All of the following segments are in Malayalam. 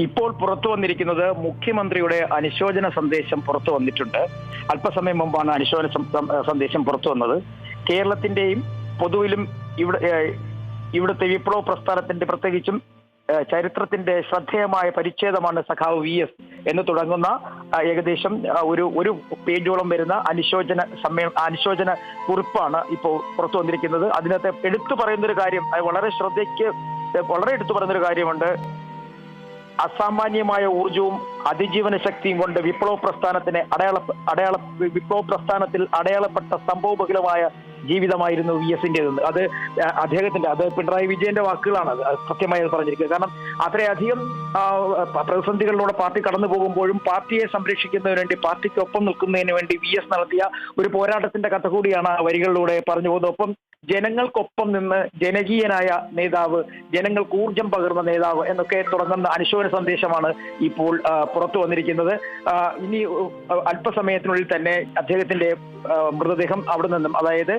ഇപ്പോൾ പുറത്തു വന്നിരിക്കുന്നത് മുഖ്യമന്ത്രിയുടെ അനുശോചന സന്ദേശം പുറത്തു വന്നിട്ടുണ്ട്. അല്പസമയം മുമ്പാണ് അനുശോചന സന്ദേശം പുറത്തു വന്നത്. കേരളത്തിന്റെയും പൊതുവിലും ഇവിടുത്തെ വിപ്ലവ പ്രസ്ഥാനത്തിന്റെ പ്രത്യേകിച്ചും ചരിത്രത്തിന്റെ ശ്രദ്ധേയമായ പരിച്ഛേദമാണ് സഖാവ് VS എന്ന് തുടങ്ങുന്ന ഏകദേശം ഒരു പേജോളം വരുന്ന അനുശോചന കുറിപ്പാണ് ഇപ്പോൾ പുറത്തു വന്നിരിക്കുന്നത്. അതിനകത്ത് എടുത്തു പറയുന്നൊരു കാര്യം, വളരെ എടുത്തു പറയുന്നൊരു കാര്യമുണ്ട്. അസാമാന്യമായ ഊർജവും അതിജീവന ശക്തിയും കൊണ്ട് വിപ്ലവ പ്രസ്ഥാനത്തിൽ അടയാളപ്പെട്ട സംഭവബഹുലമായ ജീവിതമായിരുന്നു VSന്റേതെന്ന്. അത് പിണറായി വിജയന്റെ വാക്കുകളാണ്. സത്യമായി പറഞ്ഞിരിക്കുന്നത്. കാരണം അത്രയധികം പ്രതിസന്ധികളിലൂടെ പാർട്ടി കടന്നു പോകുമ്പോഴും പാർട്ടിയെ സംരക്ഷിക്കുന്നതിന് വേണ്ടി, പാർട്ടിക്കൊപ്പം നിൽക്കുന്നതിന് വേണ്ടി VS നടത്തിയ ഒരു പോരാട്ടത്തിന്റെ കഥ കൂടിയാണ് ആ വരികളിലൂടെ പറഞ്ഞു പോകുന്നത്. ഒപ്പം ജനങ്ങൾക്കൊപ്പം നിന്ന് ജനകീയനായ നേതാവ്, ജനങ്ങൾക്ക് ഊർജം പകർന്ന നേതാവ് എന്നൊക്കെ തുടങ്ങുന്ന അനുശോചന സന്ദേശമാണ് ഇപ്പോൾ പുറത്തു വന്നിരിക്കുന്നത്. ഇനി അല്പസമയത്തിനുള്ളിൽ തന്നെ അദ്ദേഹത്തിന്റെ മൃതദേഹം അവിടെ നിന്നും, അതായത്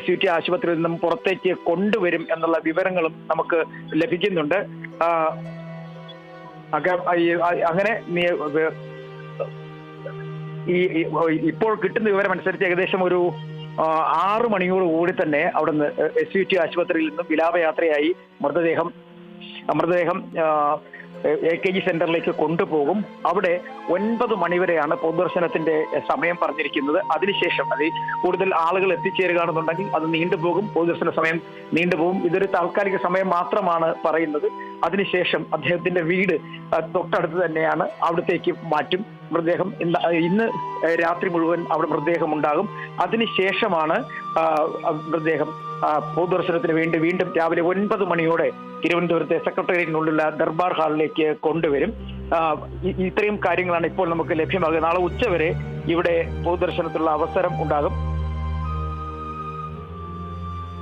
SUT ആശുപത്രിയിൽ നിന്നും പുറത്തേക്ക് കൊണ്ടുവരും എന്നുള്ള വിവരങ്ങളും നമുക്ക് ലഭിക്കുന്നുണ്ട്. അങ്ങനെ ഇപ്പോൾ കിട്ടുന്ന വിവരം അനുസരിച്ച് ഏകദേശം ഒരു 6 മണിയോടുകൂടി തന്നെ അവിടുന്ന് SUT ആശുപത്രിയിൽ നിന്നും വിലാപയാത്രയായി മൃതദേഹം AKG സെന്ററിലേക്ക് കൊണ്ടുപോകും. അവിടെ 9 മണിവരെയാണ് പൊതുദർശനത്തിന്റെ സമയം പറഞ്ഞിരിക്കുന്നത്. അതിനുശേഷം കൂടുതൽ ആളുകൾ എത്തിച്ചേരുകയാണെന്നുണ്ടെങ്കിൽ അത് നീണ്ടുപോകും, പൊതുദർശന സമയം നീണ്ടുപോകും. ഇതൊരു താൽക്കാലിക സമയം മാത്രമാണ് പറയുന്നത്. അതിനുശേഷം അദ്ദേഹത്തിന്റെ വീട് തൊട്ടടുത്ത് തന്നെയാണ്, അവിടത്തേക്ക് മാറ്റും. മൃതദേഹം ഇന്ന് രാത്രി മുഴുവൻ അവിടെ മൃതദേഹം ഉണ്ടാകും. അതിനുശേഷമാണ് മൃതദേഹം പൊതുദർശനത്തിന് വേണ്ടി വീണ്ടും രാവിലെ 9 മണിയോടെ തിരുവനന്തപുരത്തെ സെക്രട്ടേറിയറ്റിനുള്ളിലുള്ള ദർബാർ ഹാളിലേക്ക് കൊണ്ടുവരും. ഇത്രയും കാര്യങ്ങളാണ് ഇപ്പോൾ നമുക്ക് ലഭ്യമാകുന്നത്. നാളെ ഉച്ചവരെ ഇവിടെ പൊതുദർശനത്തിലുള്ള അവസരം ഉണ്ടാകും.